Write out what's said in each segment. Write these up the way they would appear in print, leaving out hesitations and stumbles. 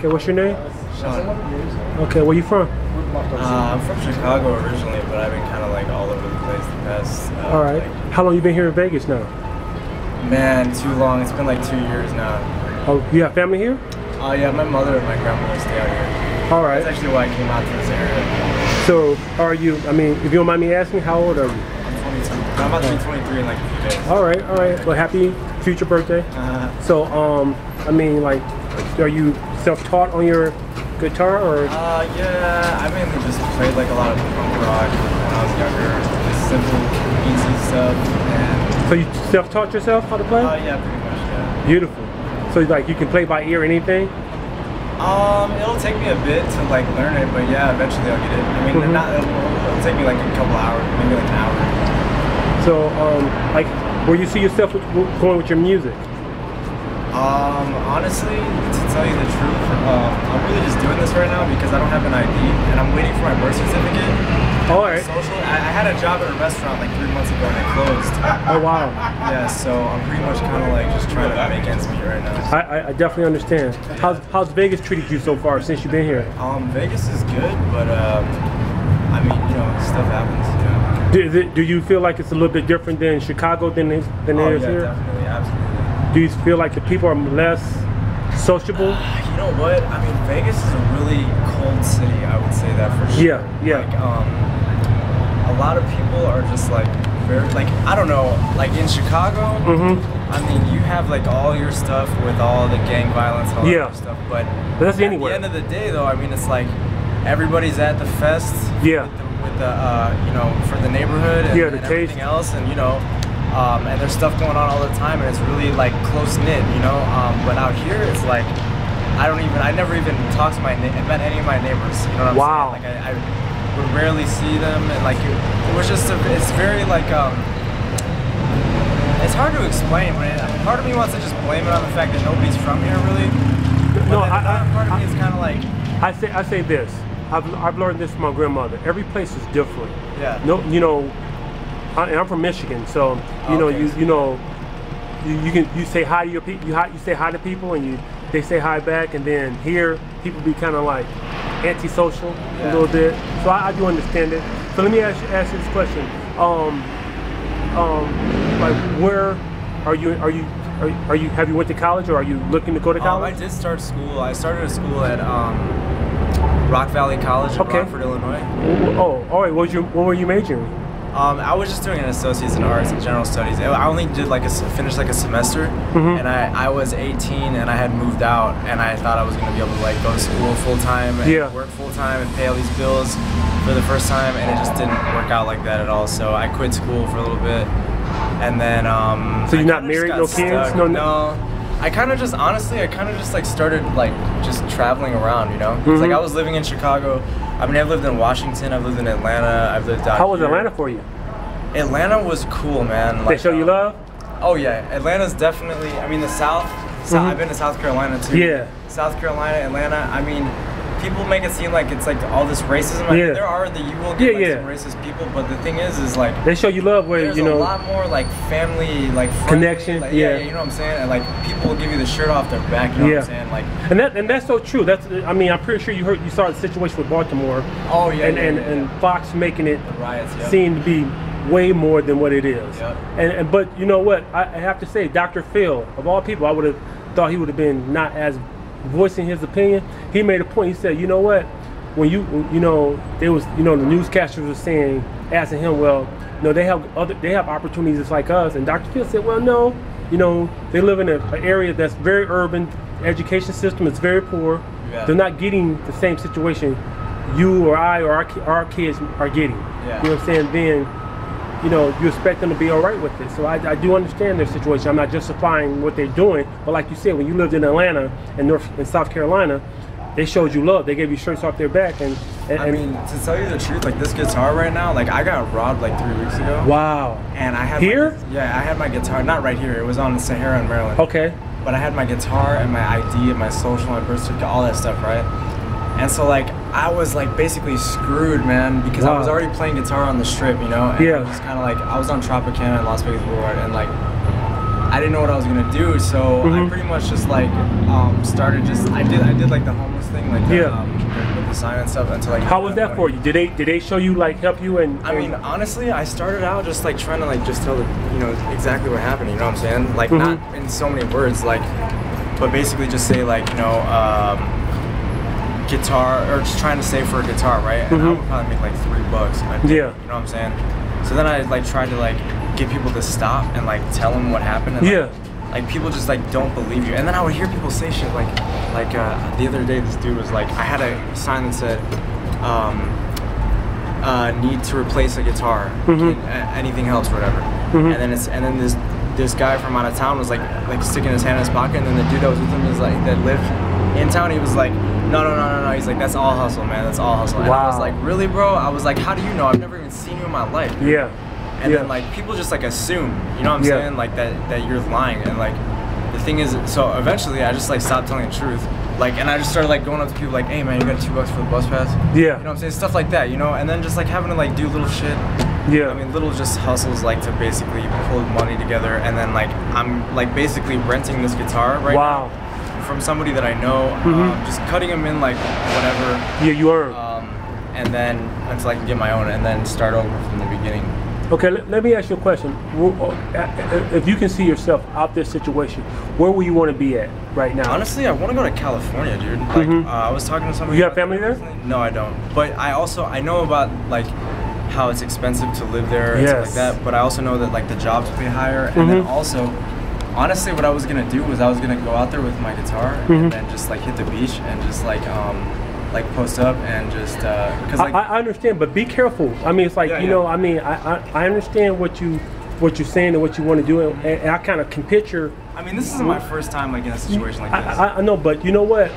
Okay, what's your name? Shuan. Okay, where you from? I'm from Chicago originally, but I've been kind of like all over the place the past. All right. Like, how long you been here in Vegas now? man, too long. It's been like 2 years now. Oh, you have family here? Yeah, my mother and my grandmother stay out here. All right. That's actually why I came out to this area. So, are you? I mean, if you don't mind me asking, how old are you? I'm 22. I'm about to be 23 in like a few days. All right, all right. Well, happy future birthday. So, I mean, like, are you self-taught on your guitar, or? Yeah, I mainly just played like a lot of punk rock when I was younger. Just simple, easy stuff. And So you self-taught yourself how to play? yeah, pretty much. Yeah. Beautiful. So, like, you can play by ear, anything? It'll take me a bit to like learn it, but yeah, eventually I'll get it. I mean, it'll take me like a couple hours, maybe like an hour. So, like, where you see yourself going with your music? Honestly, to tell you the truth, I'm really just doing this right now because I don't have an ID and I'm waiting for my birth certificate. All right. Social. I had a job at a restaurant like 3 months ago and it closed. Oh wow. Yeah, so I'm pretty much kind of like just trying to make ends meet right now. I definitely understand. How's Vegas treated you so far since you've been here? Vegas is good, but I mean, you know, stuff happens. You know. Do you feel like it's a little bit different than Chicago than it is here? Definitely, absolutely. Do you feel like the people are less sociable? You know what? I mean, Vegas is a really cold city. I would say that for sure. Yeah. Like, a lot of people are just like very, like, I don't know, like in Chicago. I mean, you have like all your stuff with all the gang violence, all that other stuff. But that's at anywhere. the end of the day, though, I mean, it's like everybody's at the fest. Yeah. With the you know, for the neighborhood and, the and everything else, and you know. And there's stuff going on all the time, and it's really like close knit, you know. But out here, it's like I never even talked to met any of my neighbors. You know what I'm saying? Like I would rarely see them, and like it was just it's very like it's hard to explain. But part of me wants to just blame it on the fact that nobody's from here, really. But no, part of me is kind of like I say this. I've learned this from my grandmother. Every place is different. Yeah. No, you know. And I'm from Michigan, so you say hi to your people. You say hi to people, and they say hi back. And then here, people be kind of like antisocial a little bit. So I do understand it. So let me ask you this question. Like, where are you? Have you went to college, or are you looking to go to college? I did start school. I started a school at Rock Valley College in Rockford, Illinois. Oh, all right. What were you majoring? I was just doing an associate's in arts and general studies. I only did like finished like a semester, and I was 18 and I had moved out, and I thought I was gonna be able to like go to school full time and work full time and pay all these bills for the first time, and it just didn't work out like that at all. So I quit school for a little bit, and then so you're not married, no kids, no. I kind of just like started like just traveling around, you know. It's like I was living in Chicago. I mean, I've lived in Washington, I've lived in Atlanta, I've lived out How was Atlanta for you? Atlanta was cool, man. They show you love? Oh yeah, Atlanta's definitely, I mean the South, I've been to South Carolina too. Yeah. South Carolina, Atlanta, I mean, people make it seem like it's like all this racism. I mean, you will get some racist people, but the thing is like they show you love where there's you know a lot more like family, like friendly, connection. Like, you know what I'm saying? And like people will give you the shirt off their back. You know what I'm saying? Like, and that's so true. I mean, I'm pretty sure you saw the situation with Baltimore. Oh yeah. And Fox making it the riots, seem to be way more than what it is. But you know what? I have to say, Dr. Phil, of all people, I would have thought he would have been not as voicing his opinion. He made a point. He said, you know what? When the newscasters were saying, asking him, well, no, they have opportunities just like us. And Dr. Phil said, well, no, you know, they live in an area that's very urban. Education system is very poor. They're not getting the same situation you or I or our kids are getting. You know what I'm saying? Then, you know, you expect them to be all right with it. So I do understand their situation. I'm not justifying what they're doing, but like you said, when you lived in Atlanta and South Carolina, they showed you love. They gave you shirts off their back. And I mean, to tell you the truth, like this guitar right now, like I got robbed like 3 weeks ago. Wow. And I had I had my guitar, not right here. It was on Sahara in Maryland. Okay. But I had my guitar and my ID and my social, my birth certificate, all that stuff, right? And so like I was like basically screwed, man, because I was already playing guitar on the Strip, you know. And I was just kind of like I was on Tropicana and Las Vegas Boulevard, and like I didn't know what I was gonna do, so I pretty much just like started just I did like the homeless thing, like with the sign and stuff until like. How was that for you? Did they show you, like, help you? And I mean, honestly, I started out just like trying to like just tell exactly what happened. You know what I'm saying? Like not in so many words, like, but basically just say like guitar, or just trying to save for a guitar, right? And I would probably make like $3 a day, you know what I'm saying? So then I like tried to like get people to stop and like tell them what happened, and like people just like don't believe you. And then I would hear people say shit like the other day this dude was like, I had a sign that said need to replace a guitar, anything helps, whatever. And then this guy from out of town was like sticking his hand in his pocket, and then the dude that was with him was like, that lived in town, he was like, no, he's like, that's all hustle, man, that's all hustle. And I was like, really, bro? I was like, how do you know? I've never even seen you in my life. And then like people just like assume, you know what I'm saying, like that you're lying. And like the thing is, so eventually I just like stopped telling the truth, like, and I just started like going up to people like, hey man, you got $2 for the bus pass? You know what I'm saying, stuff like that, you know. And then just like having to like do little shit. I mean, little just hustles, like to basically pull money together. And then like I'm like basically renting this guitar right now from somebody that I know, just cutting them in like whatever. You are. And then until I can get my own, and then start over from the beginning. Okay, let me ask you a question. If you can see yourself out this situation, where will you want to be at right now? Honestly, I want to go to California, dude. Like, I was talking to somebody. You have family there? No, I don't. But I know about like how it's expensive to live there and stuff like that. But I also know that like the jobs pay higher, and then also, honestly, what I was gonna do was I was gonna go out there with my guitar and then just like hit the beach and just like post up and just cause like I understand, but be careful. I mean, it's like you know, I mean, I understand what you're saying and what you want to do, and I kind of can picture. I mean, this isn't my first time like in a situation like this. I know, but you know what?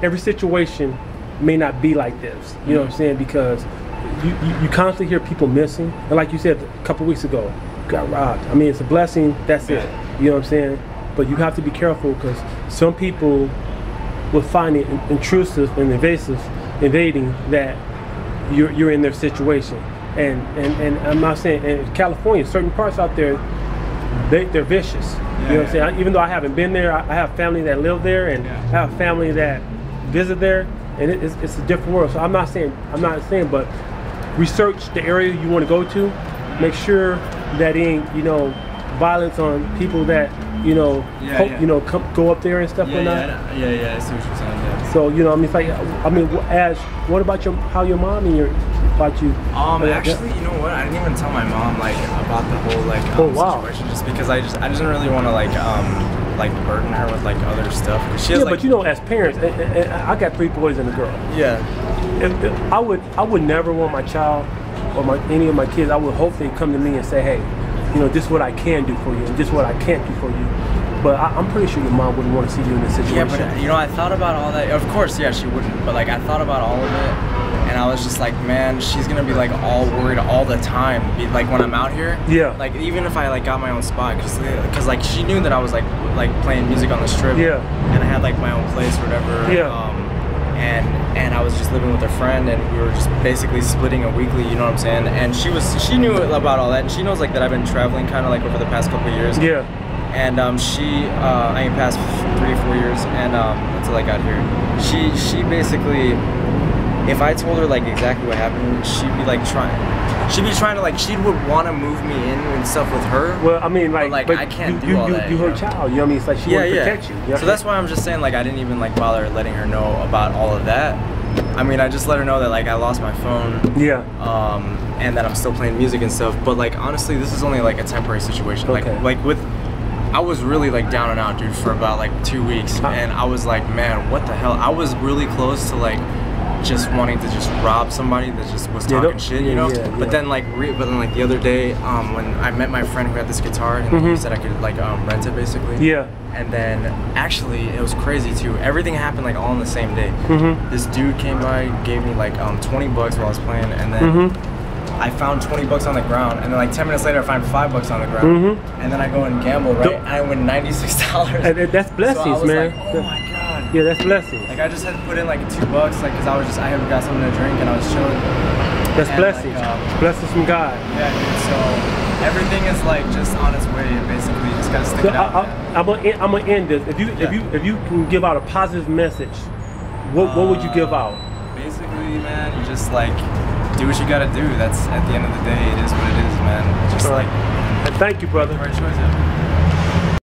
Every situation may not be like this. You know what I'm saying? Because you constantly hear people missing, and like you said a couple weeks ago, got robbed. I mean, it's a blessing. That's it. You know what I'm saying? But you have to be careful, because some people will find it intrusive and invading that you're in their situation. And I'm not saying in California, certain parts out there, they're vicious. You know what I'm saying? Even though I haven't been there, I have family that live there, and I have family that visit there, and it's a different world. So I'm not saying, but research the area you want to go to. Make sure that ain't, you know, violence on people that, you know, go up there and stuff like that. I see what you're saying. So, you know, I mean, it's like, I mean, what about how your mom and actually, you know what? I didn't even tell my mom like about the whole like situation, just because I didn't really want to like burden her with like other stuff. She has, but you know, as parents, and I got 3 boys and a girl. I would never want my child or any of my kids. I would hope they come to me and say, hey, you know, this is what I can do for you, and this is what I can't do for you. But I'm pretty sure your mom wouldn't want to see you in this situation. Yeah, but you know, I thought about all that. Of course, yeah, she wouldn't. But like, I thought about all of it, and I was just like, man, she's gonna be like all worried all the time. Like when I'm out here. Like even if I like got my own spot, because like she knew that I was like playing music on the strip. And I had like my own place or whatever. And I was just living with a friend, and we were just basically splitting a weekly, you know what I'm saying? And she knew about all that, and she knows like that I've been traveling kind of like over the past couple of years. And I ain't past 3 or 4 years, and until I got here, she basically, if I told her like exactly what happened, she'd be trying to like, she would want to move me in and stuff with her. Well, I mean, like I can't do all that. You her child, you know what I mean? It's like she wants to protect you. So that's why I'm just saying, like, I didn't even like bother letting her know about all of that. I mean, I just let her know that like I lost my phone. And that I'm still playing music and stuff. But like honestly, this is only like a temporary situation. I was really like down and out, dude, for about like 2 weeks, and I was like, man, what the hell? I was really close to like just wanting to just rob somebody that just was talking shit, you know. But then like the other day, when I met my friend who had this guitar, and he said I could like rent it basically. And then actually it was crazy too. Everything happened like all on the same day. This dude came by, gave me like $20 while I was playing, and then I found $20 on the ground, and then like 10 minutes later I find $5 on the ground, and then I go and gamble, right? And I win $96. And that's blessings, so man. Like, oh my god. Yeah, that's blessings. Like I just had to put in like $2, like because I had got something to drink and I was chilling. That's blessings. Like, blessings from God. Yeah, dude. So everything is like just on its way. Basically, you just gotta stick it out. I'm gonna end this. If you can give out a positive message, what would you give out? Basically, man, you just like do what you gotta do. That's at the end of the day, it is what it is, man. Just like. And thank you, brother. Right choice, yeah.